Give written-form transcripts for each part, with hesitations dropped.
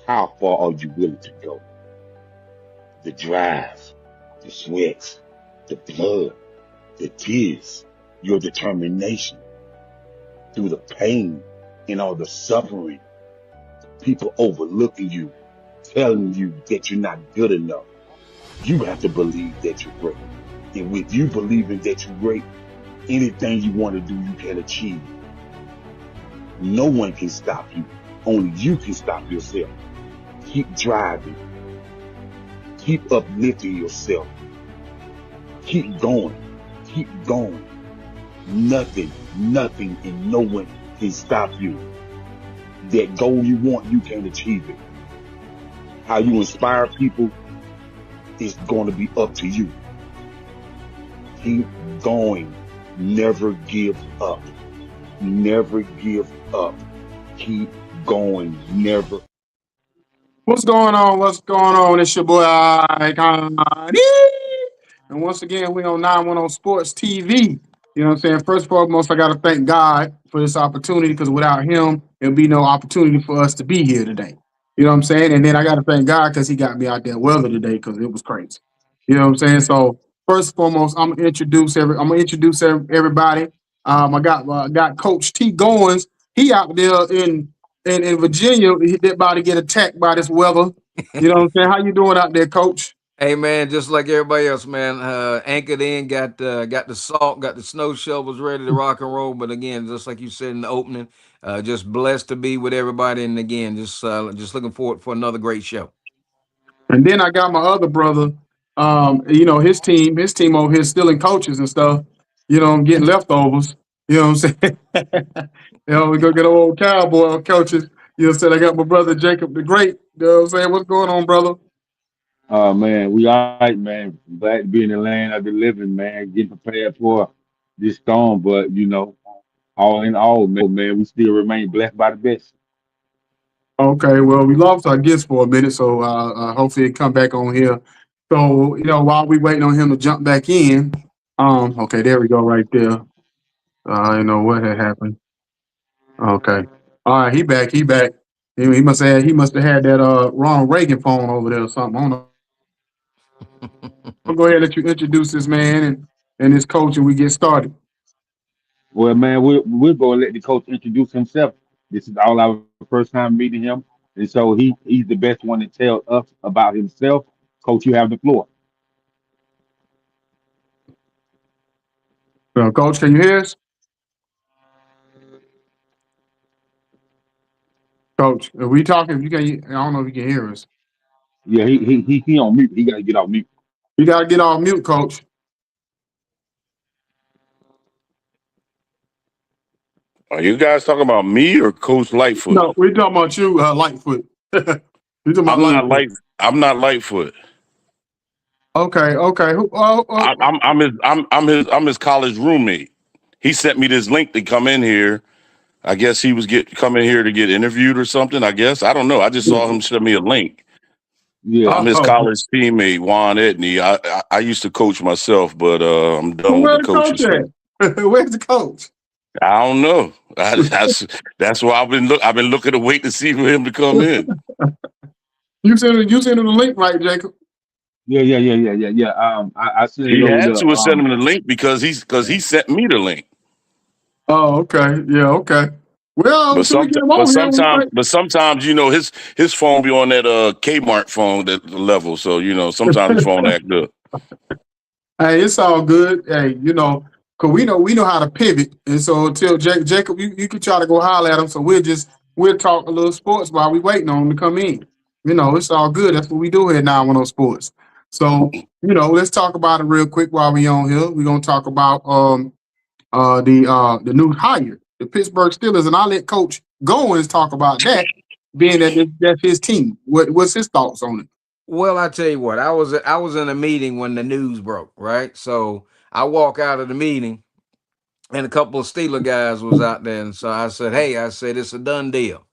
How far are you willing to go? The drive, the sweat, the blood, the tears, your determination through the pain and all the suffering, people overlooking you, telling you that you're not good enough. You have to believe that you're great. And with you believing that you're great, anything you want to do, you can achieve. No one can stop you. Only you can stop yourself. Keep driving. Keep uplifting yourself. Keep going. Keep going. Nothing, and no one can stop you. That goal you want, you can achieve it. How you inspire people is going to be up to you. Keep going. Never give up. Never give up. Keep going. Never. What's going on? What's going on? It's your boy Icon. And once again, we on 910 Sports TV. You know what I'm saying? First and foremost, I got to thank God for this opportunity because without him, there'll be no opportunity for us to be here today. You know what I'm saying? And then I got to thank God because he got me out there weather today because it was crazy. You know what I'm saying? So first and foremost, I'm gonna introduce everybody. I got Coach T Goins. He out there in Virginia. He about to get attacked by this weather. You know what I'm saying? How you doing out there, Coach? Hey man, just like everybody else, man. Anchored in, got the salt, got the snow shovels ready to rock and roll. But again, just like you said in the opening, just blessed to be with everybody, and again, just looking forward for another great show. And then I got my other brother. His team over here stealing coaches and stuff. Getting leftovers. You know what I'm saying? We go get old cowboy coaches. You know what I'm saying? I got my brother Jacob the Great. You know what I'm saying? What's going on, brother? Oh man, we all right, man. Glad to be in the land of the living, man. Getting prepared for this storm, but all in all, man, we still remain blessed by the best. Okay, well, we lost our guest for a minute, so hopefully he come back on here. So, while we waiting on him to jump back in, okay, there we go, right there. What had happened. Okay, all right, he back, he back. He must have had that wrong Reagan phone over there or something. I don't know. I'll go ahead and let you introduce this man and his coach, and we get started. Well, man, we're going to let the coach introduce himself. This is all our first time meeting him, and so he's the best one to tell us about himself. Coach, you have the floor. Coach, can you hear us? Coach, are we talking? If you can, I don't know if you can hear us. Yeah, he on mute. He got to get off mute. You got to get off mute, Coach. Are you guys talking about me or Coach Lightfoot? No, we're talking about you, Lightfoot. We're talking about I'm not Lightfoot. light. I'm not Lightfoot. Okay, okay. I'm his college roommate. He sent me this link to come in here. I guess he was coming here to get interviewed or something. I guess I don't know. I just saw him send me a link. Yeah. I'm his Oh, college teammate, Juan Edney. I used to coach myself, but I'm done with the where's the coach coaching stuff. at? Where's the coach? I don't know. That's why I've been looking to wait to see for him to come in. You sent him the link, right, Jacob? Yeah. I sent it He over had there. to have sent him the link because he sent me the link. Oh, okay. Yeah, okay. Well, But until we some get him but on here, we sometimes might. but sometimes his phone be on that Kmart phone that level. So sometimes his phone act up. Hey, it's all good. Hey, cause we know how to pivot, and so until Jacob, you can try to go holler at him. So we'll talk a little sports while we waiting on him to come in. It's all good. That's what we do here now on those sports. So let's talk about it real quick while we on here. We're gonna talk about the new hire, the Pittsburgh Steelers, and I'll let Coach Goins talk about that, being that's his team. What's his thoughts on it? Well, I tell you what, I was in a meeting when the news broke, right? So I walk out of the meeting, and a couple of Steeler guys was out there, and so I said, "Hey," I said, "it's a done deal."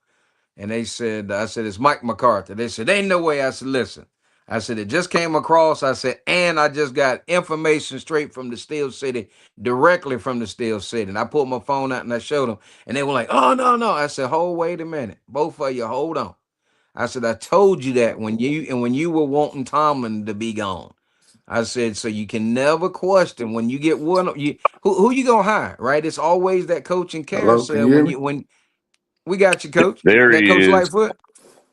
And they said, "I said it's Mike McCarthy." They said, "Ain't no way." I said, "Listen." I said, it just came across. I said, and I just got information straight from the Steel City, directly from the Steel City. And I pulled my phone out and I showed them. And they were like, oh, no, no. I said, hold, wait a minute. Both of you, hold on. I said, I told you that when you were wanting Tomlin to be gone. I said, so you can never question when you get one. Who you gonna hire, right? It's always that coaching Hello, can carousel you hear me? when we got you, coach. There That he Coach is. Lightfoot.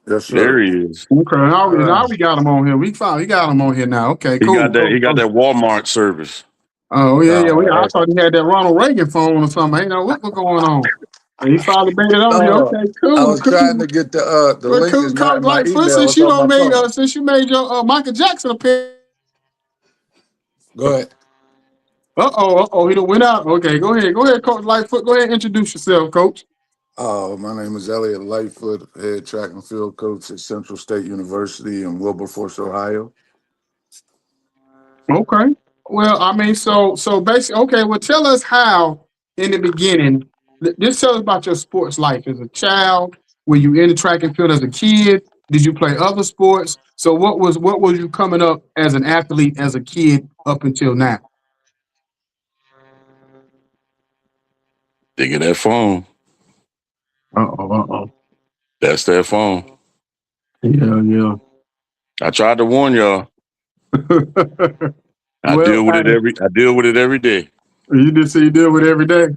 Yes, There sir. he is. Okay, Uh, now we got him on here. We got him on here now. Okay, He cool, got that. cool, He got cool. that Walmart service. Oh yeah, yeah. I uh, thought he had that Ronald Reagan phone or something. I ain't know what's going on. And he finally made it on here. No, Okay, I cool, was trying to cool. get the Well, link cool, is not Coach in my Lightfoot, email. since It's you on don't my made phone. since you made your Michael Jackson appearance. Go ahead. He done went out. Okay, go ahead, Coach Lightfoot. Go ahead, and introduce yourself, Coach. My name is Elliott Lightfoot, head track and field coach at Central State University in Wilberforce, Ohio. Okay. Well, I mean, so basically, okay. Well, tell us how in the beginning. Just tell us about your sports life as a child. Were you in the track and field as a kid? Did you play other sports? So what was you coming up as an athlete as a kid up until now? Think of that phone. Uh-oh. That's that phone. Yeah, yeah. I tried to warn y'all. I Well, deal with it hey, every. I deal with it every day. you just see you deal with it every day.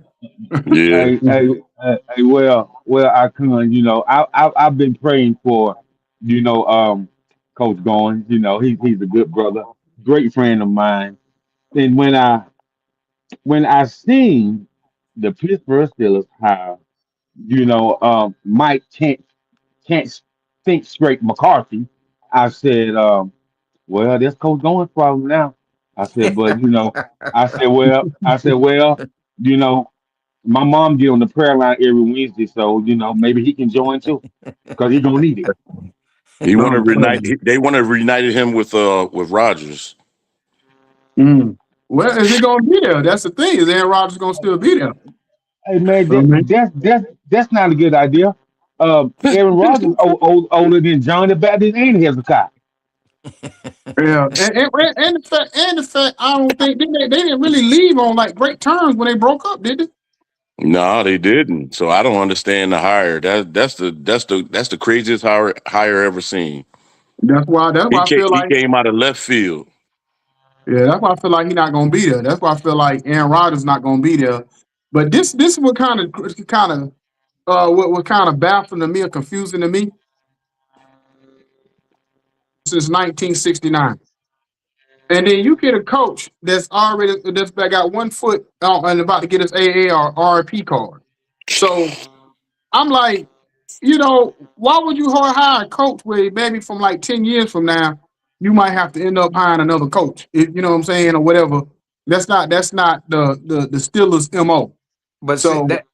Yeah. Well, I can, I've been praying for, Coach Goins. He's a good brother, great friend of mine. And when I seen the Pittsburgh Steelers hire, Mike can't think straight McCarthy, I said, well, that's Coach Goins' problem now. I said, but I said, well, you know. My mom get on the prayer line every Wednesday, so maybe he can join too, because he gonna need it. He want to reunite. Okay. They want to reunited him with Rogers. Mm. Well, is he gonna be there? That's the thing. Is Aaron Rodgers gonna still be there? Hey man, I that, mean, that's not a good idea. Aaron Rodgers older than John the Baptist and Hezekiah. yeah, and the fact I don't think they didn't really leave on like great terms when they broke up, did they? No, they didn't. So I don't understand the hire. That's the craziest hire ever seen. That's why I feel He like came out of left field. yeah, that's why I feel like he's not gonna be there. That's why I feel like Aaron Rodgers not gonna be there. But this is what what was kind of baffling to me or confusing to me since 1969. And then you get a coach that's got 1 foot and about to get his AA or RP card. So I'm like, why would you hire a coach where maybe from like 10 years from now, you might have to end up hiring another coach, you know what I'm saying, or whatever. That's not the Steelers' MO. but see So that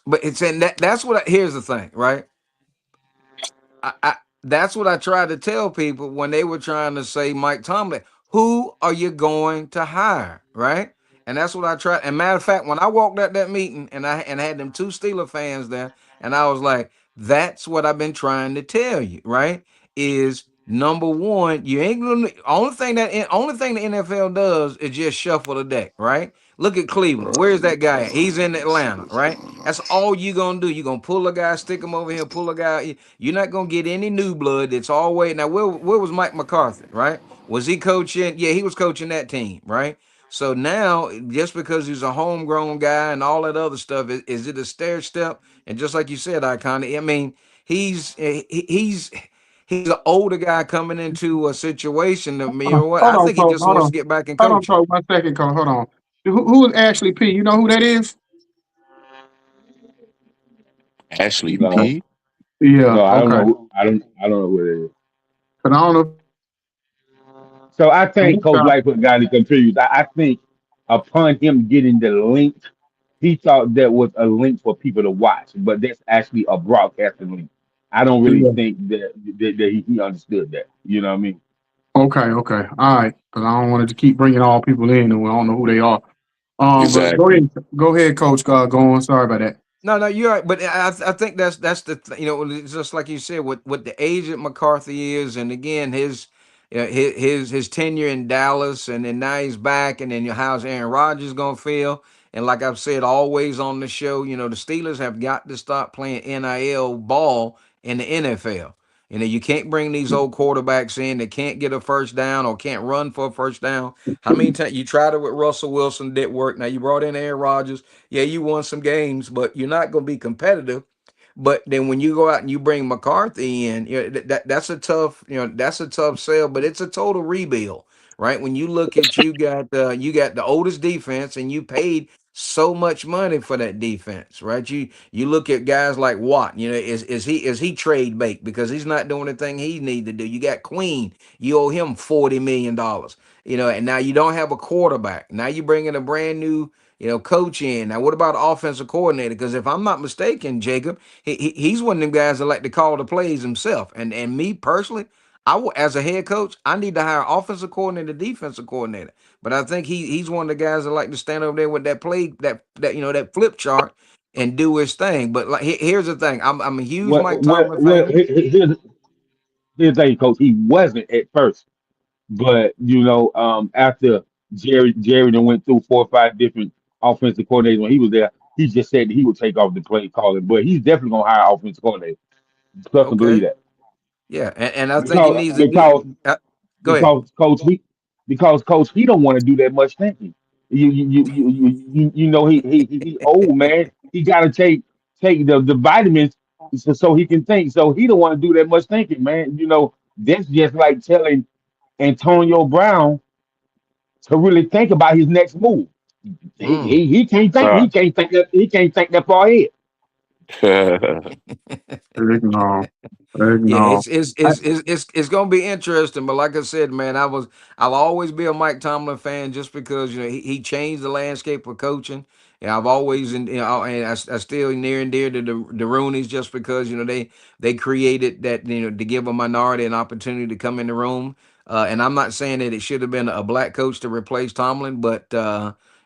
but it's in that's what here's the thing, right? I that's what I tried to tell people when they were trying to say Mike Tomlin. Who are you going to hire, right? And that's what I tried. And matter of fact, when I walked out that meeting and I had them two Steeler fans there, and I was like, "That's what I've been trying to tell you, right? Is number one, you ain't gonna only thing the NFL does is just shuffle the deck, right? Look at Cleveland. Where's that guy at? He's in Atlanta, right? That's all you gonna do. You gonna pull a guy, stick him over here, pull a guy. You're not gonna get any new blood. It's always now. Where was Mike McCarthy? Right? Was he coaching? Yeah, he was coaching that team. Right? So now, just because he's a homegrown guy and all that other stuff, is it a stair step? And just like you said, Iconic. I mean, he's an older guy coming into a situation that me or what hold I on, think he coach. just Hold wants to on. get back in Hold on, coaching. coach. 1 second, coach. Hold on. Who is Ashley P? You know who that is? Ashley No, P. Yeah. no, I don't Okay. know. I don't know what it is. But I don't know. So I think Coach Okay. Lightfoot got to confused. I think upon him getting the link, he thought that was a link for people to watch, but that's actually a broadcasting link. I don't really Yeah. think that he understood that. You know what I mean? Okay. Okay. All right. Because I don't want to keep bringing all people in and we don't know who they are. But go Exactly. ahead. Go ahead, Coach. Go on. Sorry about that. No, no, you're right. But I think that's it's just like you said, what the age that McCarthy is, and again, his tenure in Dallas, and then now he's back, and then how's Aaron Rodgers gonna feel? And like I've said always on the show, the Steelers have got to stop playing NIL ball in the NFL. You can't bring these old quarterbacks in that can't get a first down or can't run for a first down. How many times you tried it with Russell Wilson, didn't work. Now you brought in Aaron Rodgers. Yeah, you won some games, but you're not going to be competitive. But then when you go out and you bring McCarthy in, that's a tough, that's a tough sell. But it's a total rebuild, right? When you look at you got the oldest defense, and you paid so much money for that defense, right? You look at guys like Watt. Is he trade bait because he's not doing the thing he need to do? You got Queen. You owe him $40 million. And now you don't have a quarterback. Now you bring in a brand new coach in. Now, what about offensive coordinator? Because if I'm not mistaken, Jacob, he's one of them guys that like to call the plays himself. And me personally, as a head coach, I need to hire offensive coordinator, defensive coordinator. But I think he's one of the guys that like to stand over there with that play, that flip chart and do his thing. But like, here's the thing: I'm a huge Mike Tomlin fan. Here's the thing, coach. He wasn't at first, but after Jerry then went through 4 or 5 different offensive coordinators when he was there, he just said that he would take off the play calling. But he's definitely gonna hire offensive coordinator. Trust and believe Okay, that. yeah, and I think he Because needs to. because Go ahead. because coach he don't want to do that much thinking. He old man. He got to take the vitamins so he can think. So he don't want to do that much thinking, man. That's just like telling Antonio Brown to really think about his next move. Mm. He can't think. Uh, He can't think that far ahead. Heck no. Heck Yeah, no. it's gonna be interesting. But like I said, man, I'll always be a Mike Tomlin fan just because he changed the landscape of coaching. Yeah, I've always and I still near and dear to the Roonies just because they created that to give a minority an opportunity to come in the room. And I'm not saying that it should have been a black coach to replace Tomlin, but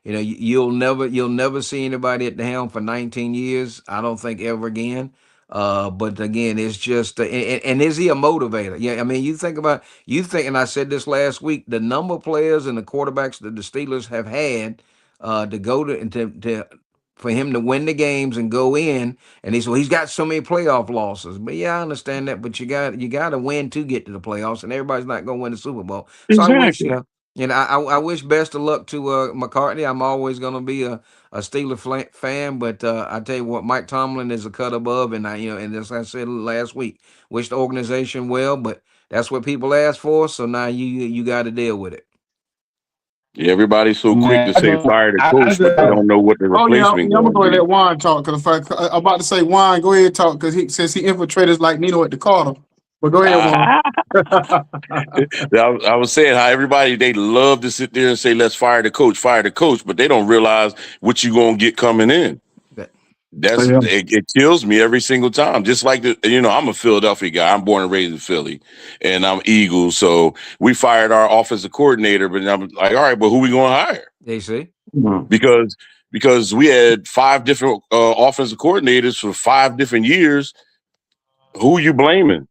you'll never see anybody at the helm for 19 years. I don't think ever again. But again, it's just and is he a motivator? Yeah, I mean, and I said this last week, the number of players and the quarterbacks that the Steelers have had to go to and to for him to win the games and go in, and he's got so many playoff losses. But yeah, I understand that. But you got to win to get to the playoffs, and everybody's not going to win the Super Bowl. So I wish Exactly. I wish best of luck to McCartney. I'm always going to be a Steeler fan, but I tell you what, Mike Tomlin is a cut above, and and as I said last week, wish the organization well, but that's what people ask for, so now you got to deal with it. yeah, everybody's so quick to Man, say fire the I coach, but they just, don't know what the Oh yeah, replacement I'm gonna going go to ahead and be. let Juan talk because I'm about to say Juan, go ahead and talk because since he infiltrated like Nino at the Carter. But go ahead, Juan. I, I was saying how everybody they love to sit there and say let's fire the coach, but they don't realize what you gonna get coming in. That- That's Yeah. it kills me every single time. Just like I'm a Philadelphia guy. I'm born and raised in Philly, and I'm Eagles. So we fired our offensive coordinator, but I'm like, all right, but who we going to hire? They see Mhm. Because we had 5 different offensive coordinators for 5 different years. Who you blaming?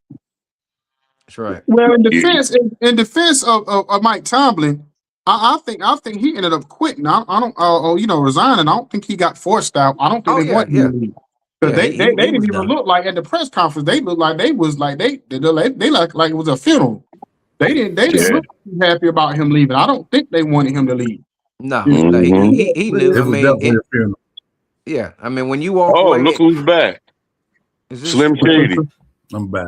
that's right. Well, in You- defense, in defense of Mike Tomlin, I think he ended up quitting. I don't, resigning. I don't think he got forced out. I don't think Oh they yeah, wanted him yeah, to leave because yeah. they, He they he, they he didn't was even done. look like at the press conference. They looked like they was like they like it was a funeral. They didn't yeah. look happy about him leaving. I don't think they wanted him to leave. No, You know? no, hmm he knew. It I was mean, definitely a funeral. yeah. I mean, when you walk Oh, away, look who's back. is this Slim Shady. I'm back.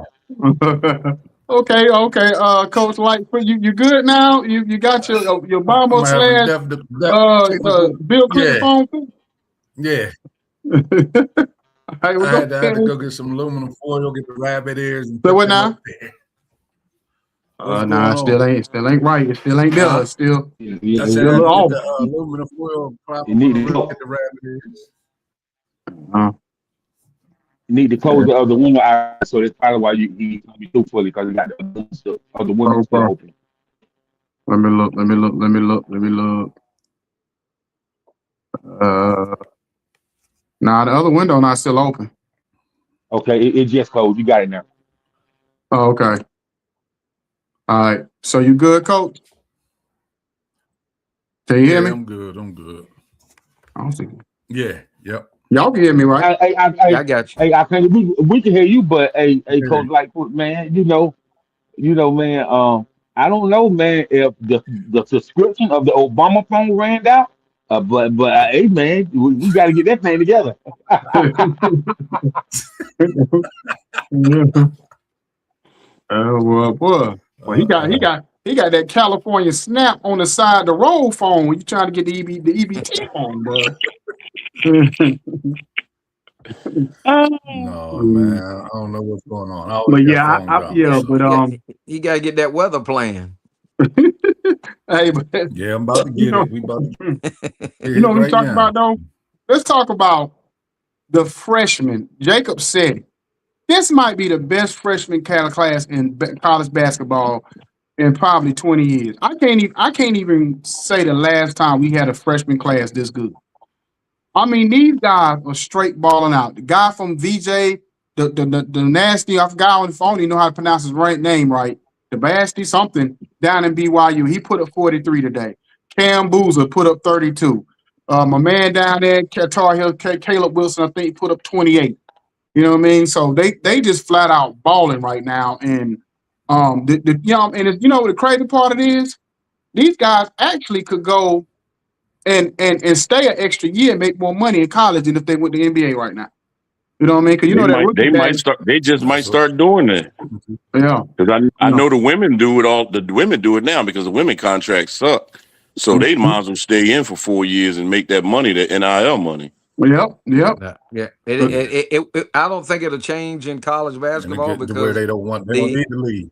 Okay. Coach Lightfoot, you good now? You got your I'm bomber gonna have to slash technical. Bill Clinton Yeah, phone too? yeah. Hey, well, I go had to ahead. go get some aluminum foil, get the rabbit ears, and So put what them up now? there. What's Nah, going on? still ain't right. It still ain't there. Huh? It's still I you said still I a had to little get off. the aluminum foil, prop you them on need the to roof, close, get the rabbit ears. Uh, you need to close the window out. So that's probably why he can't be too fully because he got the window still okay. open. Let me look. Let me look. Uh, nah, the other window not still open. Okay, it just closed. You got it now. Oh, okay. All right. So you good, coach? Can you hear Yeah, me? I'm good. I'm good. I don't think Yeah. Yep. y'all can hear me, right? Yeah, I got you. I can we can hear you, but Yeah. Coach Lightfoot, man, man, I don't know, man, if the subscription of the Obama phone ran out, but hey, man, we got to get that thing together. Well, boy. Well, Uh, he got that California snap on the side of the roll phone when you trying to get the EBT phone, boy. no, Mm. man. I don't know what's going on. I always But got yeah, phone drama. yeah, Yeah, So but he got to get that weather plan. hey, but yeah, I'm about to you get know, it. We about to you get know it what we right talking now. about though? Let's talk about the freshman. Jacob said it. This might be the best freshman kind of class in college basketball in probably 20 years. I can't even say the last time we had a freshman class this good. I mean, these guys are straight balling out. The guy from VJ, the nasty, I forgot on the phone, you know how to pronounce his right name right. The Basti something down in BYU. He put up 43 today. Cam Boozer put up 32. My man down there, Tar Heel, Caleb Wilson, I think he put up 28. You know what I mean? So they just flat out balling right now. And you know what the crazy part it is? These guys actually could go and stay an extra year and make more money in college than if they went to the NBA right now. You know what I mean? Because you know that rookie They might tag. start. They just might That's what. start doing that Yeah, because you I know. know the women do it all. The women do it now because the women contracts suck. So they Mhm. might as well stay in for 4 years and make that money, that NIL money. Yep, yep. Yeah, But I don't think it'll change in college And it basketball get to where because they don't the need to leave.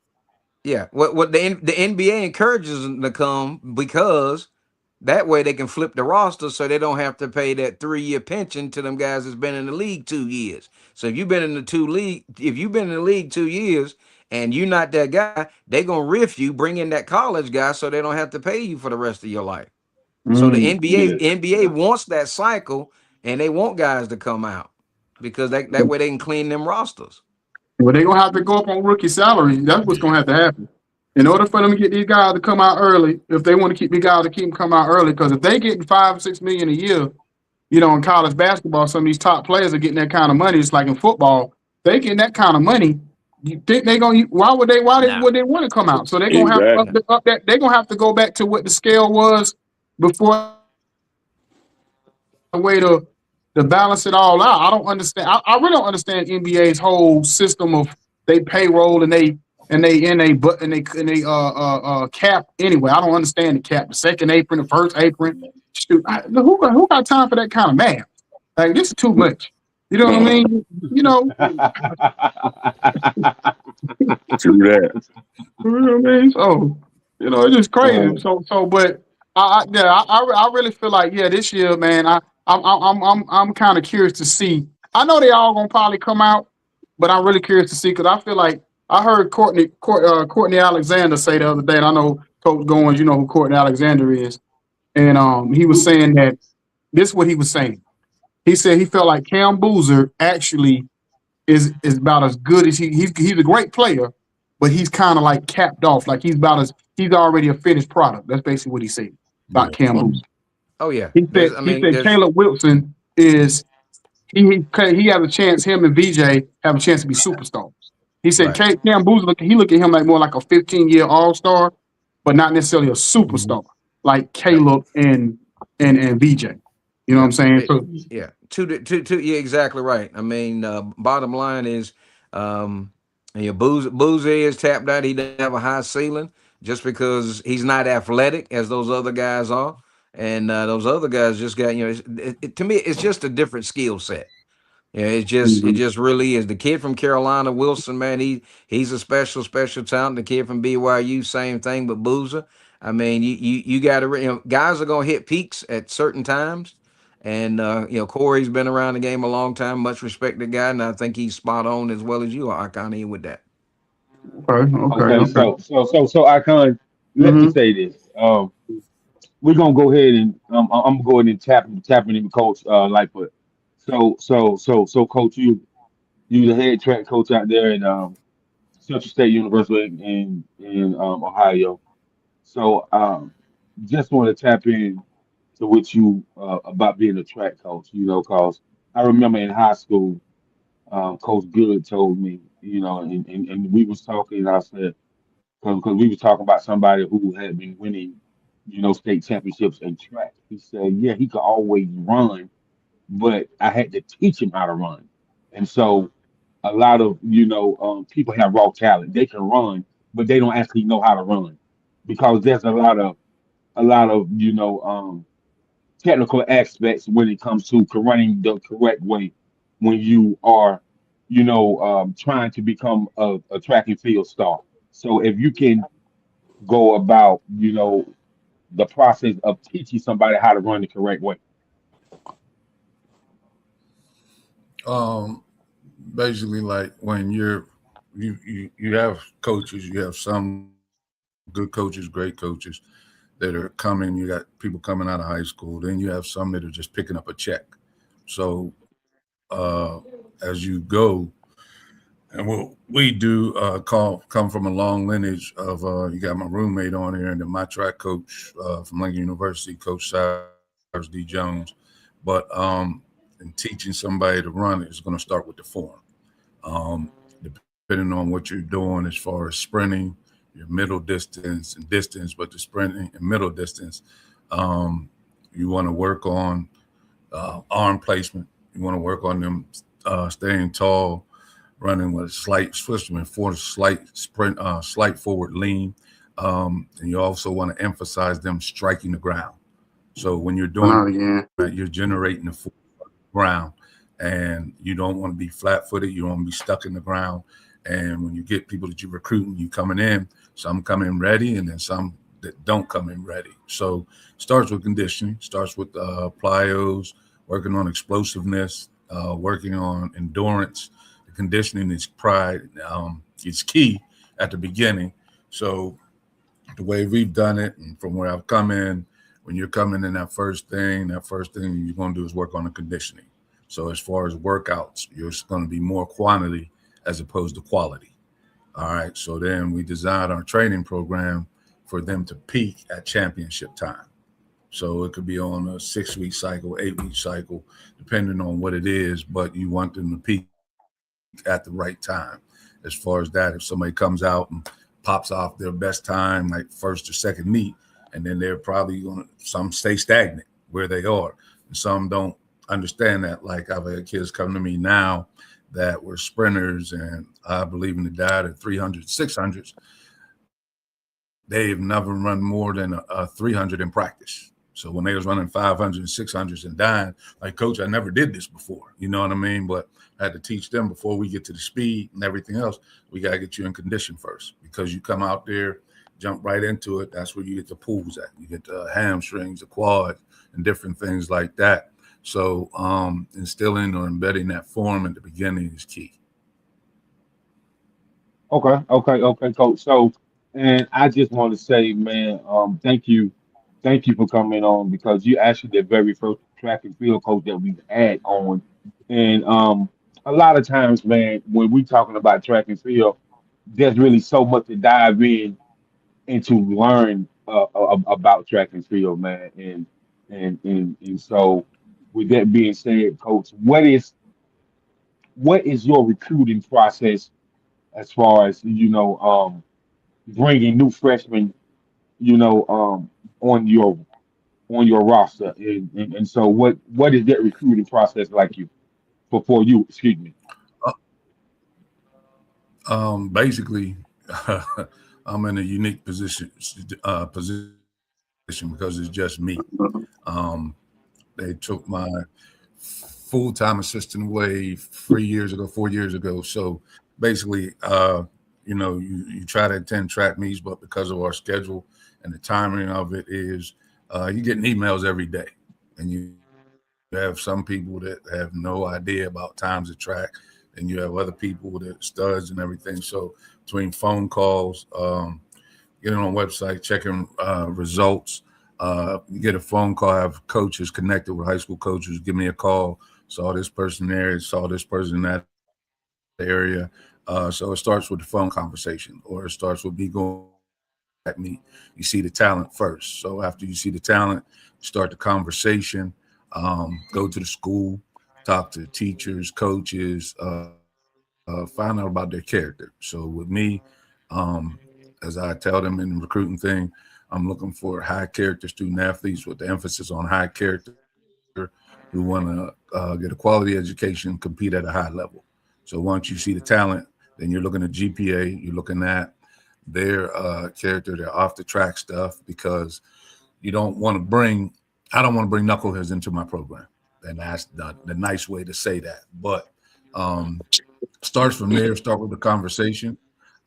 yeah, what the NBA encourages them to come because that way they can flip the roster so they don't have to pay that 3 year pension to them guys that's been in the league 2 years. So if you've been in the league 2 years and you're not that guy, they gonna riff you, bring in that college guy so they don't have to pay you for the rest of your life. So the mm, NBA NBA wants that cycle and they want guys to come out because that way they can clean them rosters. well, they're gonna have to go up on rookie salaries. That's what's gonna Yeah. have to happen. In order for them to get these guys to come out early, if they want to keep these guys to keep them come out early, because if they get 5 or 6 million a year, you know, in college basketball, some of these top players are getting that kind of money. It's like in football, they getting that kind of money. You think they gonna? Why would they? No. Would they want to come out? So they're gonna have to Exactly. up that. They're gonna have to go back to what the scale was before the way to balance it all out. I don't understand. I really don't understand NBA's whole system of they payroll and they cap anyway. I don't understand the cap, the second apron, the first apron. Shoot, who got time for that kind of math? Like this is too much. You know what I mean? You know, True that. you know what I mean? So, you know, it's just crazy. But I really feel like this year, man, I'm kind of curious to see. I know they all gonna probably come out, but I'm really curious to see because I feel like I heard Courtney Alexander say the other day, and I know Coach Goins, you know who Courtney Alexander is, and he was saying that this is what he was saying. He said he felt like Cam Boozer actually is about as good as he's a great player, but he's kind of like capped off. Like he's already a finished product. That's basically what he said about Yeah. Cam Oh, Boozer. oh yeah. He said Caleb Wilson is he has a chance. Him and VJ have a chance to be superstars. He said Right. Cam Boozer look at him like more like a 15-year All Star, but not necessarily a Mhm. superstar like Yep. Caleb and VJ. You know what I'm Yep. saying? So Yeah. Two. Yeah, exactly right. I mean, bottom line is, Boozer is tapped out. He doesn't have a high ceiling just because he's not athletic as those other guys are, and those other guys just got to me, it's just a different skill set. Yeah, it mhm. just really is. The kid from Carolina, Wilson, man, he's a special talent. The kid from BYU, same thing, but Boozer. I mean, you got to guys are gonna hit peaks at certain times, and Corey's been around the game a long time, much respected guy, and I think he's spot on as well as you are. I kind of with that. Okay, Okay. so I can let me Hmm. say this. We're gonna go ahead and I'm going and tapping in Coach Lightfoot. So Coach, you the head track coach out there, and Central State University in Ohio. So just want to tap in to what you about being a track coach. Cause I remember in high school, Coach Good told me, and we was talking. I said, because we was talking about somebody who had been winning, state championships in track. He said, yeah, he could always run, but I had to teach him how to run. And so a lot of people have raw talent. They can run, but they don't actually know how to run because there's a lot of technical aspects when it comes to running the correct way when you are trying to become a track and field star. So if you can go about the process of teaching somebody how to run the correct way. Um, Basically, like when you have coaches, you have some good coaches, great coaches that are coming. You got people coming out of high school. Then you have some that are just picking up a check. So as you go, and what we do come from a long lineage of you got my roommate on here and then my track coach from Lincoln University, Coach Cyrus D. Jones. But in teaching somebody to run is going to start with the form. Depending on what you're doing as far as sprinting, your middle distance and distance, but the sprinting and middle distance, you want to work on arm placement. You want to work on them staying tall, running with a slight switchman for a slight sprint, slight forward lean. And you also want to emphasize them striking the ground. So when you're doing Again. that, you're generating the ground, and you don't want to be flat-footed. You don't want to be stuck in the ground. And when you get people that you're recruiting, you coming in, some come in ready, and then some that don't come in ready. So starts with conditioning, starts with plyos, working on explosiveness, working on endurance. The conditioning is pride. It's key at the beginning. So the way we've done it, and from where I've come in, when you're coming in, that first thing you're going to do is work on the conditioning. So as far as workouts, you're going to be more quantity as opposed to quality. All right. So then we designed our training program for them to peak at championship time. So it could be on a 6-week cycle, 8-week cycle, depending on what it is, but you want them to peak at the right time. As far as that, if somebody comes out and pops off their best time, like first or second meet, and then they're probably going to, some stay stagnant where they are, and some don't understand that. Like I've had kids come to me now that were sprinters, and I believe in the data, 300, 600s. They've never run more than a 300 in practice. So when they was running 500 and 600s and dying, like, coach, I never did this before. You know what I mean? But I had to teach them before we get to the speed and everything else. We got to get you in condition first, because you come out there, jump right into it. That's where you get the pulls at. You get the hamstrings, the quads, and different things like that. So instilling or embedding that form at the beginning is key. Okay, coach. So, and I just want to say, man, thank you for coming on because you actually the very first track and field coach that we've had on, and a lot of times, man, when we talking about track and field, there's really so much to dive in and to learn about track and field, man, and so, with that being said, coach, what is your recruiting process as far as bringing new freshmen, you know, um, on your roster, and so what is that recruiting process like you for you? Excuse me. Basically, I'm in a unique position because it's just me. Um, they took my full-time assistant away 3 years ago, 4 years ago. So basically, you try to attend track meets, but because of our schedule and the timing of it is, you're getting emails every day, and you have some people that have no idea about times at track, and you have other people that studs and everything. So between phone calls, getting on website, checking results, you get a phone call, I have coaches connected with high school coaches, give me a call, saw this person there, saw this person in that area. So it starts with the phone conversation, or it starts with me going at me. You see the talent first. So after you see the talent, start the conversation. Go to the school, talk to teachers, coaches, find out about their character. So with me, um, as I tell them in the recruiting thing, I'm looking for high character student athletes with the emphasis on high character who want to get a quality education, compete at a high level. So once you see the talent, then you're looking at GPA, you're looking at their character, their off the track stuff, because you don't want to bring, I don't want to bring knuckleheads into my program. And that's the nice way to say that. But um, starts from there, start with the conversation.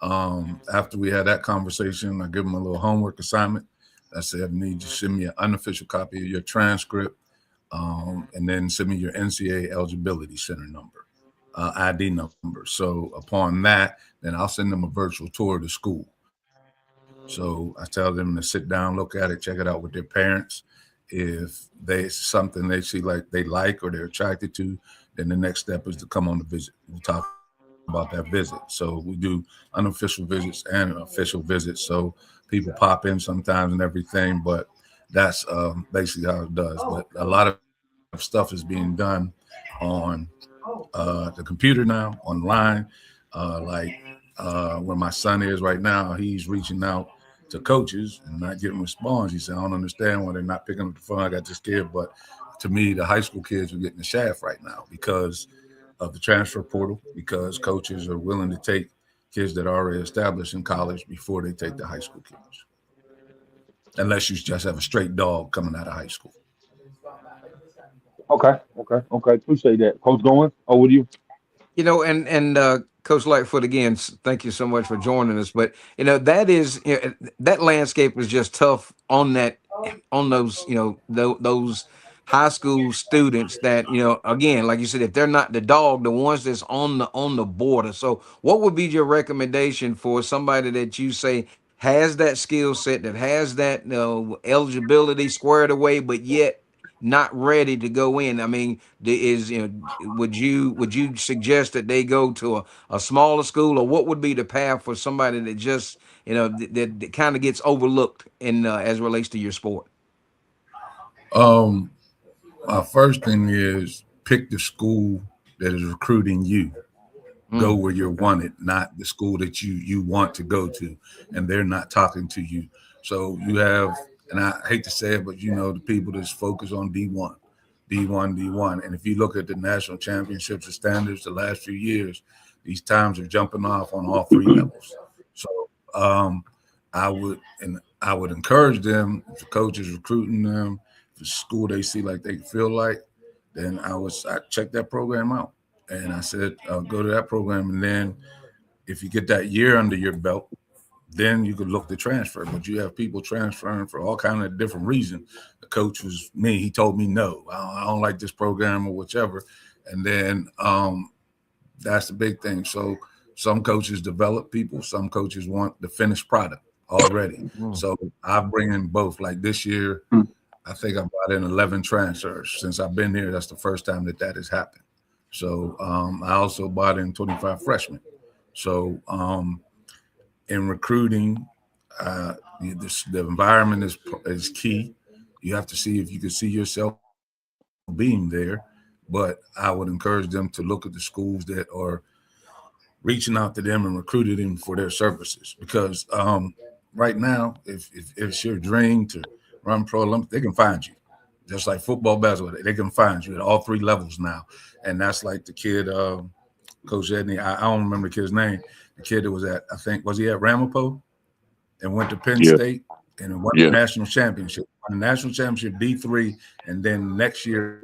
After we had that conversation, I give them a little homework assignment. I said, I need you to send me an unofficial copy of your transcript, and then send me your NCAA eligibility center number, ID number. So upon that, then I'll send them a virtual tour of the school. So I tell them to sit down, look at it, check it out with their parents. If they something they see like they like or they're attracted to, then the next step is to come on the visit. We'll talk about that visit. So we do unofficial visits and official visits. So people pop in sometimes and everything, but that's basically how it does. But a lot of stuff is being done on the computer now, online. Like where my son is right now, he's reaching out to coaches and not getting response. He said, I don't understand why they're not picking up the phone. I got just scared. But to me, the high school kids are getting the shaft right now because of the transfer portal, because coaches are willing to take kids that are already established in college before they take the high school kids, unless you just have a straight dog coming out of high school. Okay. Appreciate that. Coach going? Oh, with you? And Coach Lightfoot, again, thank you so much for joining us. But that is that landscape is just tough on those those high school students that again, like you said, if they're not the dog, the ones that's on the border. So what would be your recommendation for somebody that you say has that skill set, that has that eligibility squared away, but yet not ready to go in? I mean, would you suggest that they go to a smaller school, or what would be the path for somebody that just that kind of gets overlooked in as it relates to your sport? Um, my first thing is pick the school that is recruiting you. Go Mm. where you're wanted, not the school that you want to go to, and they're not talking to you. So you have, and I hate to say it, but the people that's focused on D1, D1, D1. And if you look at the national championships and standards the last few years, these times are jumping off on all three levels. So um, I would encourage them, if the coach is recruiting them, if it's a school they see like they feel like, then I check that program out. And I said, go to that program. And then if you get that year under your belt, then you could look to transfer. But you have people transferring for all kind of different reasons. The coach was me. He told me no, I don't like this program or whichever. And then that's the big thing. So some coaches develop people. Some coaches want the finished product already. Mm. So I bring in both. Like this year, I think I brought in 11 transfers. Since I've been here, that's the first time that has happened. So I also brought in 25 freshmen. So in recruiting, the environment is key. You have to see if you can see yourself being there. But I would encourage them to look at the schools that are reaching out to them and recruiting them for their services. Because right now, if it's your dream to run pro Olympics, they can find you. Just like football, basketball, they can find you at all three levels now. And that's like the kid, Coach Edney. I don't remember the kid's name. The kid that was I think, was he at Ramapo and went to Penn Yeah, State and won the yeah. national championship. Won the national championship D3, and then next year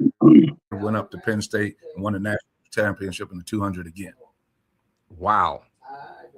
went up to Penn State and won the national championship in the 200 again. Wow.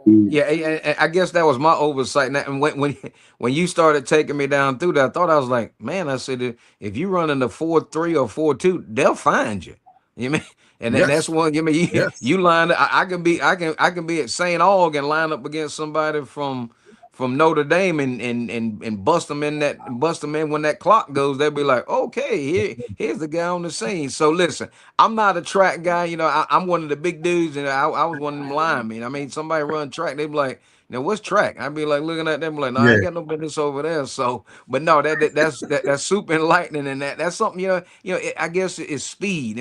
Yeah, I guess that was my oversight. And when you started taking me down through that, I thought, I was like, man, I said, if you run in the 4.3 or 4.2, they'll find you. You mean, and then that's Yes, one. You mean yes, you line. I can be at St. Aug and line up against somebody from from Notre Dame and bust them in when that clock goes, they'll be like, okay, here's the guy on the scene. So listen, I'm not a track guy, I'm one of the big dudes, and I was one of them linemen. I mean, somebody run track, they be like, now what's track? I'd be like looking at them like, no, I Yeah. ain't got no business over there. So, but no, that's super enlightening, and that's something I guess it's speed.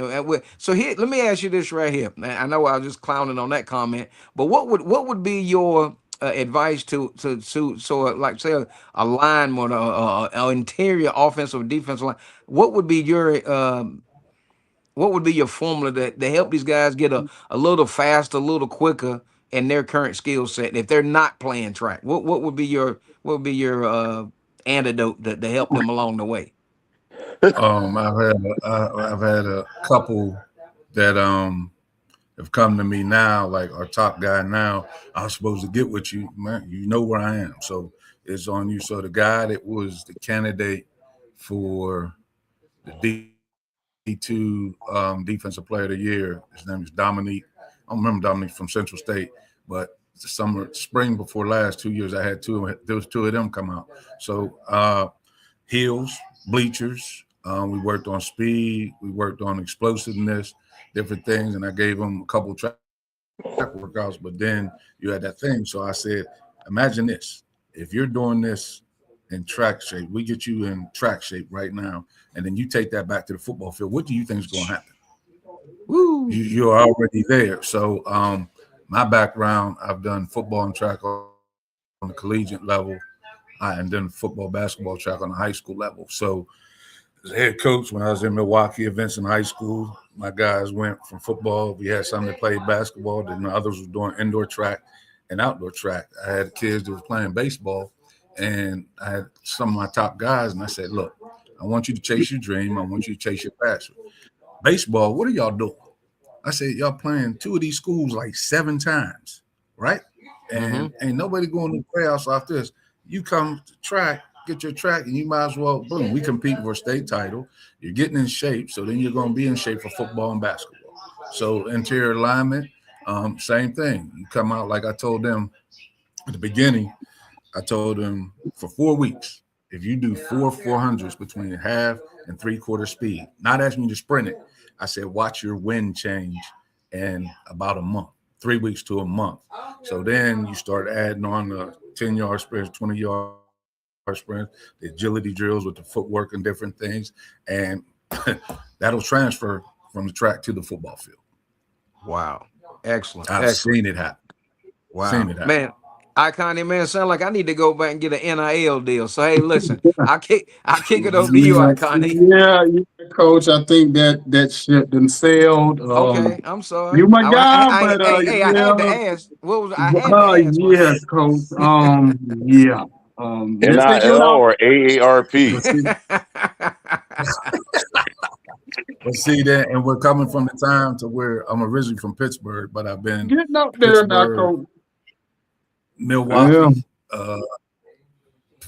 So here, let me ask you this right here. I know I was just clowning on that comment, but what would be your advice like say a lineman or an interior offensive or defensive line? What would be your formula to help these guys get a little faster, a little quicker in their current skill set if they're not playing track? What would be your antidote to help them along the way? I've had a couple that have come to me now, like our top guy now. I'm supposed to get with you, man. You know where I am, so it's on you. So the guy that was the candidate for the D2 Defensive Player of the Year, his name is Dominique. I don't remember Dominique from Central State, but the spring before last 2 years, I had there was two of them come out. So heels, bleachers. We worked on speed. We worked on explosiveness, different things, and I gave them a couple track workouts. But then you had that thing. So I said, imagine this. If you're doing this in track shape, we get you in track shape right now, and then you take that back to the football field. What do you think is going to happen? Woo. You're already there. So my background, I've done football and track on the collegiate level, and then football, basketball, track on the high school level. So as a head coach, when I was in Milwaukee, events in high school, my guys went from football. We had some that played basketball, then the others were doing indoor track and outdoor track. I had kids that was playing baseball, and I had some of my top guys, and I said, look, I want you to chase your dream. I want you to chase your passion. Baseball, what are y'all doing? I said, y'all playing two of these schools like 7 times, right? And ain't nobody going to the playoffs off this. You come to track, get your track, and you might as well, boom, we compete for a state title. You're getting in shape, so then you're going to be in shape for football and basketball. So interior alignment, same thing. You come out like I told them at the beginning. I told them for 4 weeks, if you do 400s between half and 3/4 speed, not asking you to sprint it, I said, watch your wind change in about a month, 3 weeks to a month. So then you start adding on the 10-yard sprints, 20-yard sprints, the agility drills with the footwork and different things. And that'll transfer from the track to the football field. Wow. Excellent. I've seen it happen. Wow. Man, Iconic, man, sound like I need to go back and get an NIL deal. So hey, listen, I kick it over to you, Iconic. Yeah, Coach. I think that ship done sailed. Okay, I'm sorry. You my guy, I, but hey, I had to yeah, ask. What was I had to ask? yeah, Coach. Yeah. Let's get you NIL out. or AARP? But see that, and we're coming from the time to where I'm originally from Pittsburgh, but I've been Getting up there now, Coach. Milwaukee,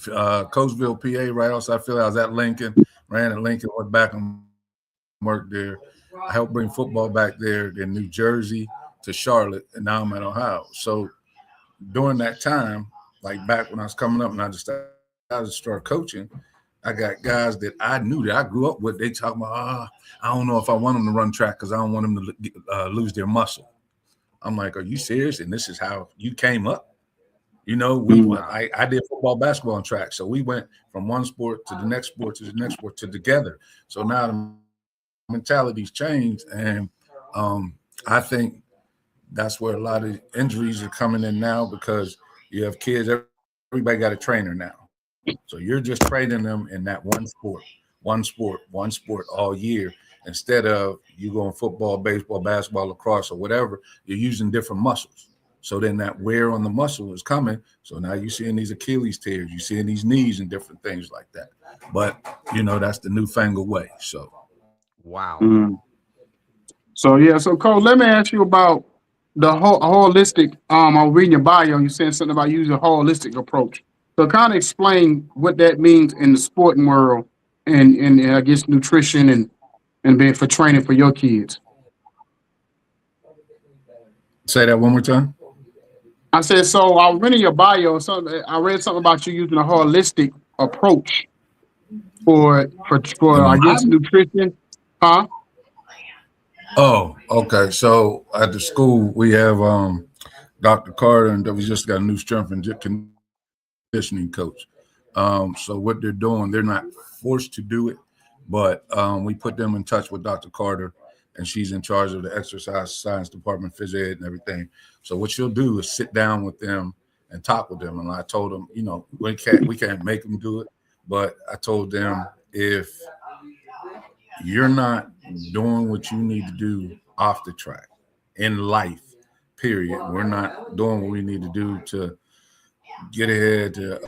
Coatesville, PA, right outside Philly. I was at Lincoln, ran at Lincoln, went back and worked there. I helped bring football back there, then New Jersey to Charlotte, and now I'm at Ohio. So during that time, like back when I was coming up and I just started coaching, I got guys that I knew that I grew up with. They talk about, I don't know if I want them to run track because I don't want them to lose their muscle. I'm like, are you serious? And this is how you came up? You know, I did football, basketball, and track. So we went from one sport to the next sport to the next sport to together. So now the mentality's changed. And I think that's where a lot of injuries are coming in now because you have kids, everybody got a trainer now. So you're just training them in that one sport all year. Instead of you going football, baseball, basketball, lacrosse, or whatever, you're using different muscles. So then that wear on the muscle is coming. So now you're seeing these Achilles tears, you're seeing these knees and different things like that. But, you know, that's the newfangled way. So. Wow. So Coach, let me ask you about the holistic. I'm reading your bio. You said something about using a holistic approach. So kind of explain what that means in the sporting world and I guess nutrition and being for training for your kids. Say that one more time. I said, so I was reading your bio. I read something about you using a holistic approach for In the I guess Bible? nutrition, huh? Oh, okay. So at the school we have Dr. Carter, and we just got a new strength and conditioning coach. So what they're doing, they're not forced to do it, but we put them in touch with Dr. Carter, and she's in charge of the exercise science department, phys ed, and everything. So what she'll do is sit down with them and talk with them. And I told them, we can't make them do it, but I told them, if you're not doing what you need to do off the track in life, period, we're not doing what we need to do to get ahead, to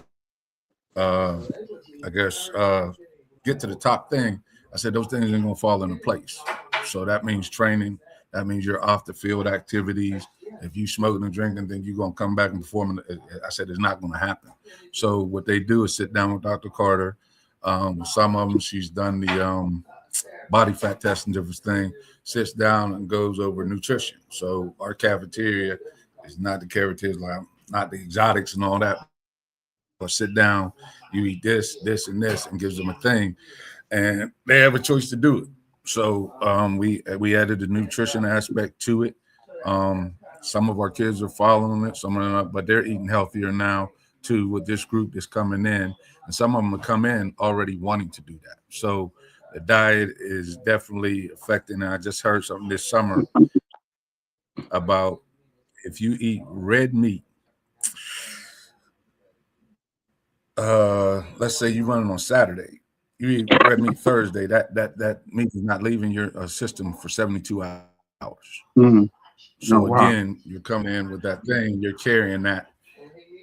get to the top thing. I said those things ain't gonna fall into place. So that means training. That means you're off the field activities. If you smoking and drinking, then you're gonna come back and perform. I said it's not gonna happen. So what they do is sit down with Dr. Carter. Some of them, she's done the body fat test and different thing. Sits down and goes over nutrition. So our cafeteria is not the cafeteria, like not the exotics and all that. But sit down, you eat this, this, and this, and gives them a thing, and they have a choice to do it. So we added the nutrition aspect to it. Some of our kids are following it, some are not, but they're eating healthier now too with this group that's coming in, and some of them will come in already wanting to do that. So the diet is definitely affecting. And I just heard something this summer about if you eat red meat. Let's say you're running on Saturday, you eat red meat Thursday, that meat is not leaving your system for 72 hours. Mm-hmm. So again, you're coming in with that thing, you're carrying that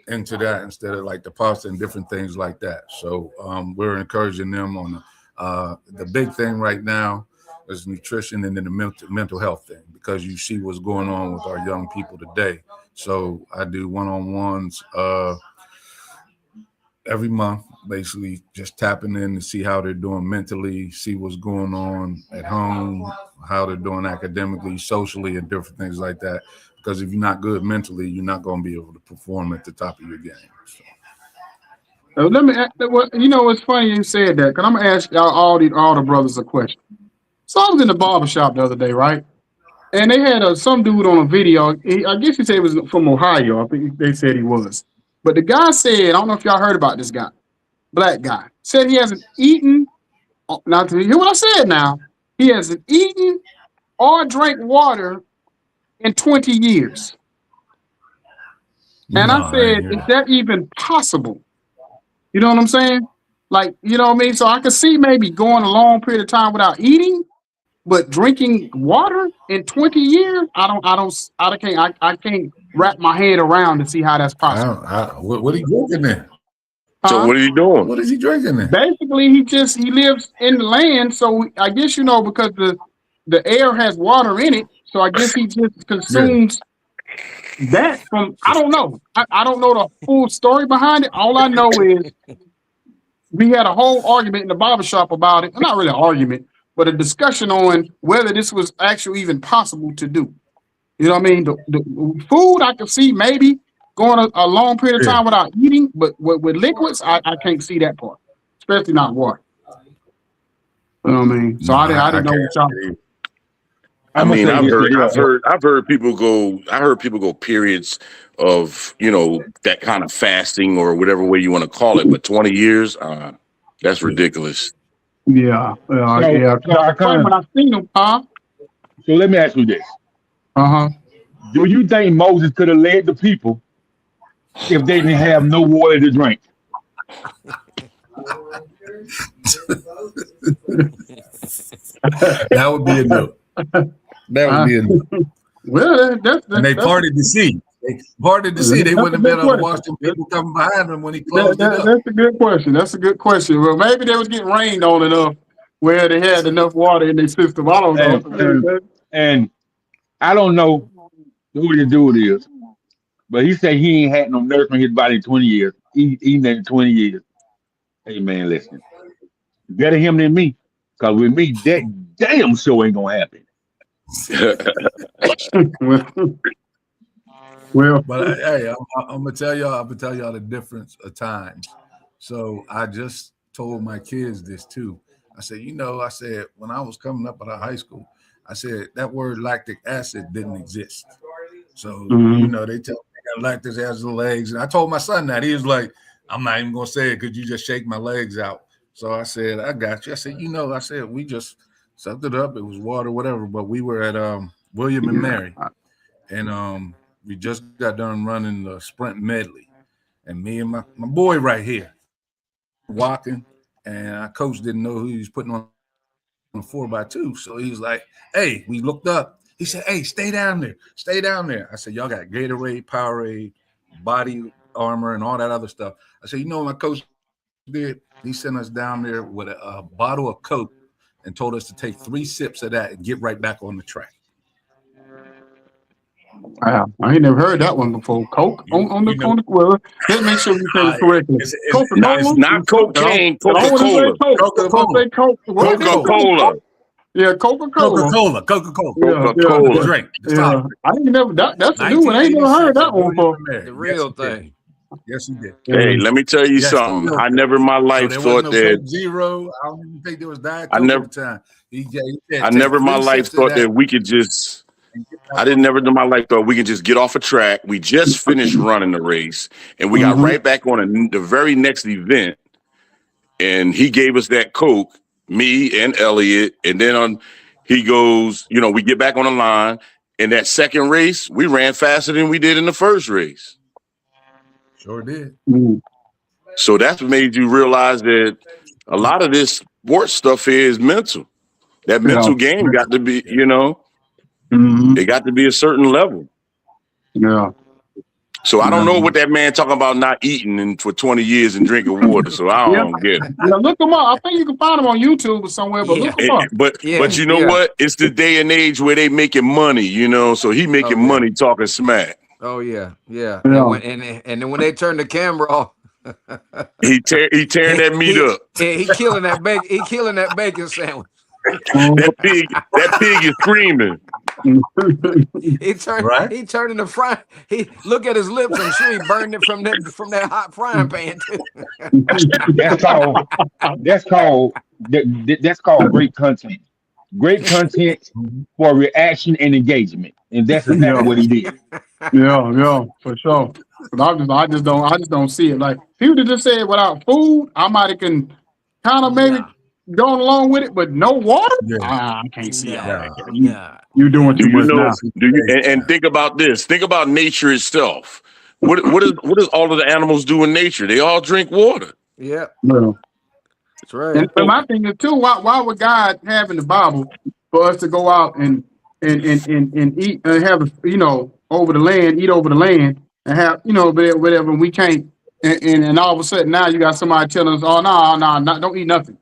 into that instead of like the pasta and different things like that. So we're encouraging them on the big thing right now is nutrition, and then the mental health thing, because you see what's going on with our young people today. So I do one-on-ones every month, basically just tapping in to see how they're doing mentally, see what's going on at home, how they're doing academically, socially, and different things like that. Because if you're not good mentally, you're not going to be able to perform at the top of your game. So let me. It's funny you said that, because I'm gonna ask y'all all the brothers a question. So I was in the barber shop the other day, right? And they had some dude on a video. I guess he said he was from Ohio. I think they said he was. But the guy said, I don't know if y'all heard about this guy, black guy, said he hasn't eaten. Now, to hear what I said now, he hasn't eaten or drank water in 20 years. And I said, is that even possible? You know what I'm saying? Like, you know what I mean? So I could see maybe going a long period of time without eating, but drinking water in 20 years, I can't wrap my head around to see how that's possible. What are you drinking then? So what are you doing? What is he drinking then? Basically, he lives in the land, so I guess because the air has water in it, so I guess he just consumes that from. I don't know. I don't know the full story behind it. All I know is we had a whole argument in the barbershop about it. Not really an argument, but a discussion on whether this was actually even possible to do. You know what I mean? The food I could see maybe going a long period of time without eating, but with liquids, I can't see that part, especially not water. You know what I mean? So I didn't know what y'all. I mean, I've heard people go. I heard people go periods of that kind of fasting or whatever way you want to call it. But 20 years, that's ridiculous. Yeah. So when I seen them, So let me ask you this: do you think Moses could have led the people if they didn't have no water to drink? That would be a no. That would be a no. Well, and they parted the sea. They parted the sea. They wouldn't have been able to watch them people coming behind them when he closed it up. That's a good question. That's a good question. Well, maybe they was getting rained on enough where they had enough water in their system. I don't know. And I don't know who the dude is, but he said he ain't had no nourishment in his body in 20 years. Eating that in 20 years. Hey, man, listen. Better him than me. Because with me, that damn show ain't going to happen. Well, But hey, I'm gonna tell y'all. I'm gonna tell y'all the difference of times. So I just told my kids this too. I said, I said when I was coming up out of high school, I said that word lactic acid didn't exist. So they tell me I got lactic acid legs, and I told my son that. He was like, "I'm not even gonna say it because you just shake my legs out." So I said, "I got you." I said, I said we just sucked it up. It was water, whatever. But we were at William and Mary, and we just got done running the sprint medley, and me and my boy right here walking, and our coach didn't know who he was putting on a 4x2, so he was like, "Hey," we looked up. He said, "Hey, stay down there, stay down there." I said, "Y'all got Gatorade, Powerade, body armor, and all that other stuff." I said, "You know what my coach did? He sent us down there with a bottle of Coke and told us to take 3 sips of that and get right back on the track." I ain't never heard that one before. Coke on the well. Let's make sure we say it correctly. It's Coca-Cola. not cocaine. I don't want to say Coca-Cola. Coke. If I say Coke, Coca-Cola. Yeah, Coca-Cola. Coca-Cola. Coca-Cola. The drink. The Yeah. I ain't never that's a new one. I ain't never heard that one before. The real thing. Yes, he did. Hey, let me tell you something. I never in my life thought that Coke Zero. I don't even think there was Diet Coke at the time. I never in my life thought that we could just. I didn't never in my life thought we could just get off a track. We just finished running the race, and we got right back on the very next event. And he gave us that Coke, me and Elliott, and then he goes, we get back on the line. In that second race, we ran faster than we did in the first race. Sure did. So that's what made you realize that a lot of this sports stuff here is mental. That mental game got to be, it got to be a certain level. Yeah. So I don't know what that man talking about not eating for 20 years and drinking water. So I don't get it. Yeah, look him up. I think you can find him on YouTube or somewhere, but look him up. But you know what? It's the day and age where they making money, So he making money talking smack. Oh yeah. And then when they turn the camera off, he tearing that meat up. He killing that bacon. He killing that bacon sandwich. That pig is screaming. He turning the fry. He look at his lips. I'm sure he burned it from that hot frying pan too. That's called great content. Great content for reaction and engagement, and that's exactly what he did. Yeah, for sure. But I just don't see it. Like if he would have just said without food, I might have can kind of maybe going along with it, but no water, I can't see it. You're doing too much now. And think about this. Think about nature itself. What does all of the animals do in nature? They all drink water. Yeah. That's right. And my thing is too, why would God have in the Bible for us to go out and eat and have over the land, eat over the land and have whatever we can't and all of a sudden now you got somebody telling us, oh no, don't eat nothing.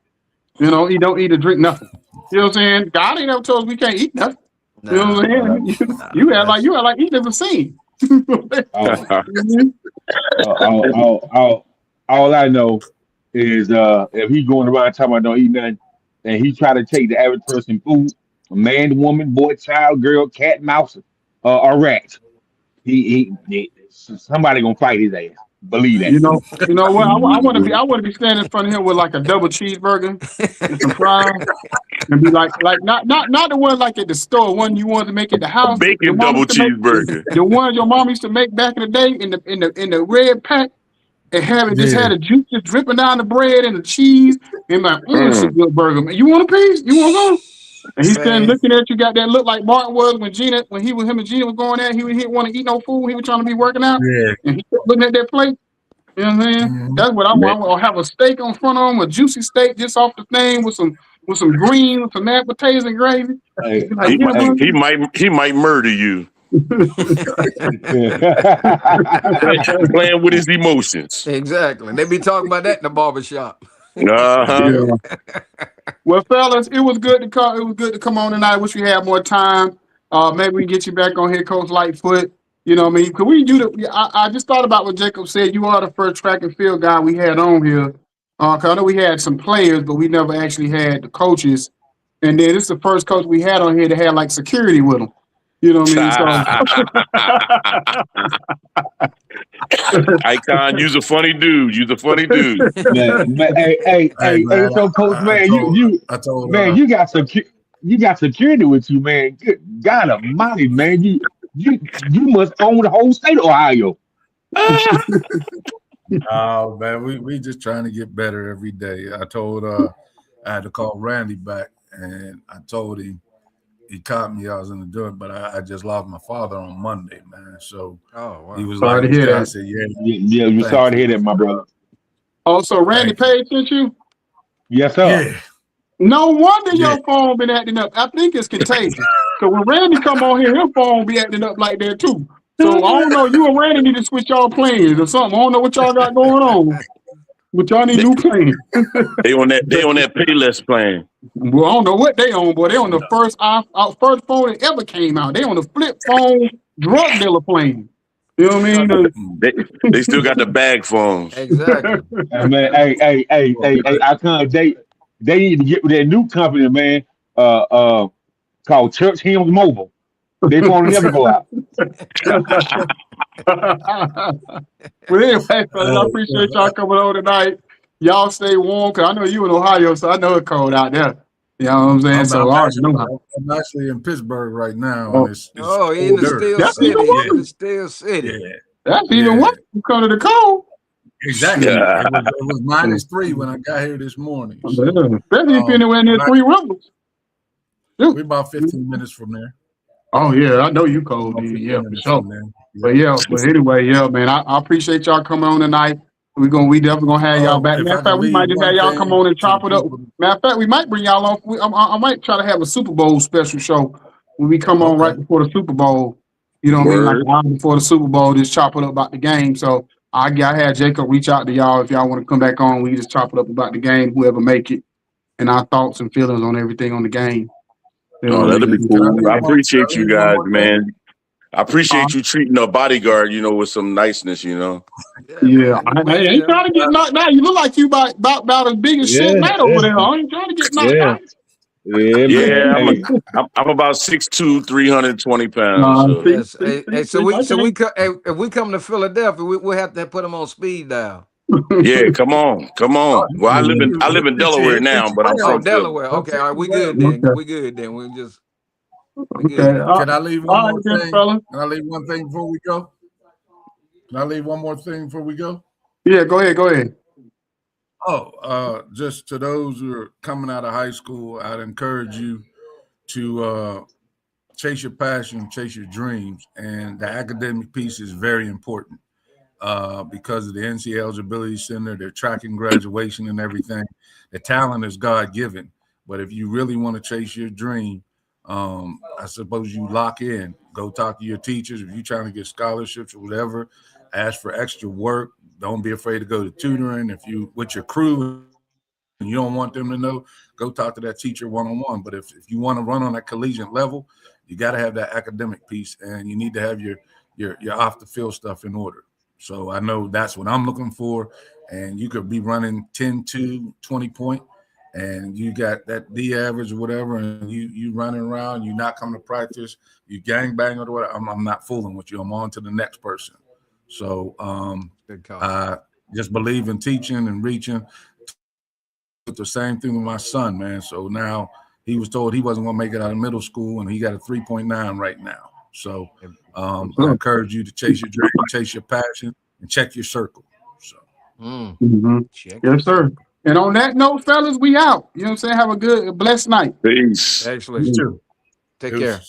He don't eat or drink nothing. You know what I'm saying? God ain't never told us we can't eat nothing. You know what I'm saying? You act like he never seen. All I know is if he's going around talking about don't eat nothing, and he try to take the average person food, a man, woman, boy, child, girl, cat, mouse, or rat, he somebody gonna fight his ass. Believe that. You know what? I want to be standing in front of him with like a double cheeseburger and some fries, and be like not the one like at the store, one you want to make at the house. Bacon double cheeseburger. The one your mom used to make back in the day in the red pack, and had the juice just dripping down the bread and the cheese, and like, it's a good burger. Man, you want a piece? You want to go? And he's standing looking at you, got that look like Martin was when him and Gina was going there. He didn't want to eat no food. He was trying to be working out. Yeah. And he kept looking at that plate. You know what I'm saying? Mm-hmm. That's what I want. I'll have a steak on front of him, a juicy steak just off the thing with some greens, with some mashed potatoes and gravy. He might murder you. Playing with his emotions. Exactly. They be talking about that in the barbershop. Yeah. Well, fellas, it was good to come. It was good to come on tonight. I wish we had more time. Maybe we can get you back on here, Coach Lightfoot. You know what I mean? Could we do I just thought about what Jacob said. You are the first track and field guy we had on here. Cause I know we had some players, but we never actually had the coaches. And then this is the first coach we had on here that had like security with them. You know what I mean? So Icon, you's a funny dude. You's a funny dude. Man, Hey, man, so coach, man, I told man, you got security with you, man. Good God Almighty, man, you must own the whole state of Ohio. oh man, we just trying to get better every day. I told I had to call Randy back, and I told him he caught me. I was in the doing, but I just lost my father on Monday, man. So he was sorry like, to hear that. I said, Yeah, you're sorry to hear that, my brother. Oh, so Randy Page sent you? Yes, sir. Yeah. No wonder your phone been acting up. I think it's contagious. So when Randy come on here, his phone be acting up like that too. So I don't know. You and Randy need to switch y'all plans or something. I don't know what y'all got going on. But y'all need new plans. They on that Payless plan. Well, I don't know what they on, boy. They on the first phone that ever came out. They on the flip phone drug dealer plan. You know what I mean? They still got the bag phones. Exactly. Man, hey, I can't. They need to get with that new company, man. Called Church Hymns Mobile. They phone never go out. Well, anyway, fellas, I appreciate y'all coming on tonight. Y'all stay warm, because I know you in Ohio, so I know it's cold out there. You know what I'm saying? I'm actually in Pittsburgh right now. And it's in the Steel City. Yeah. That's even worse because of the cold. Exactly. It was -3 when I got here this morning. So, especially if you're anywhere near Three Rivers. We're about 15 minutes from there. Oh yeah, I know you cold, dude. Yeah, for sure. But anyway, man, I appreciate y'all coming on tonight. We definitely gonna have y'all back. Matter of fact, we might just have y'all come on and chop it up. Matter of fact, we might bring y'all on. I might try to have a Super Bowl special show when we come on right before the Super Bowl. You know what I mean? Like right before the Super Bowl, just chop it up about the game. So I had Jacob reach out to y'all if y'all want to come back on. We just chop it up about the game, whoever make it, and our thoughts and feelings on everything on the game. Oh, that'll be cool. I appreciate you guys, man. I appreciate you treating a bodyguard, with some niceness, Yeah, I ain't trying to get knocked out. You look like you about as big as shit man over there. I ain't trying to get knocked out. Yeah, I'm about 6'2", 320 pounds. If we come to Philadelphia, we'll have to put them on speed dial. Yeah, come on. Well, I live in Delaware now, but I'm from Delaware. Okay, all right, we good then. We good then. We good. Can I leave one more thing? Can I leave one thing before we go? Can I leave one more thing before we go? Yeah, go ahead. Oh, just to those who are coming out of high school, I'd encourage you to chase your passion, chase your dreams, and the academic piece is very important. Because of the NC Eligibility Center, they're tracking graduation and everything. The talent is God-given, but if you really want to chase your dream, I suppose you lock in. Go talk to your teachers. If you're trying to get scholarships or whatever, ask for extra work. Don't be afraid to go to tutoring. If you with your crew and you don't want them to know, go talk to that teacher one-on-one. But if you want to run on that collegiate level, you got to have that academic piece, and you need to have your off-the-field stuff in order. So I know that's what I'm looking for. And you could be running 10-2, 20-point, and you got that D average or whatever, and you running around, you not coming to practice, you gang bang or whatever. I'm not fooling with you. I'm on to the next person. So I just believe in teaching and reaching. The same thing with my son, man. So now he was told he wasn't going to make it out of middle school, and he got a 3.9 right now. So I encourage you to chase your dream, chase your passion, and check your circle. So, yes, sir. And on that note, fellas, we out. You know what I'm saying? Have a blessed night. Peace. Excellent. You too. Take care.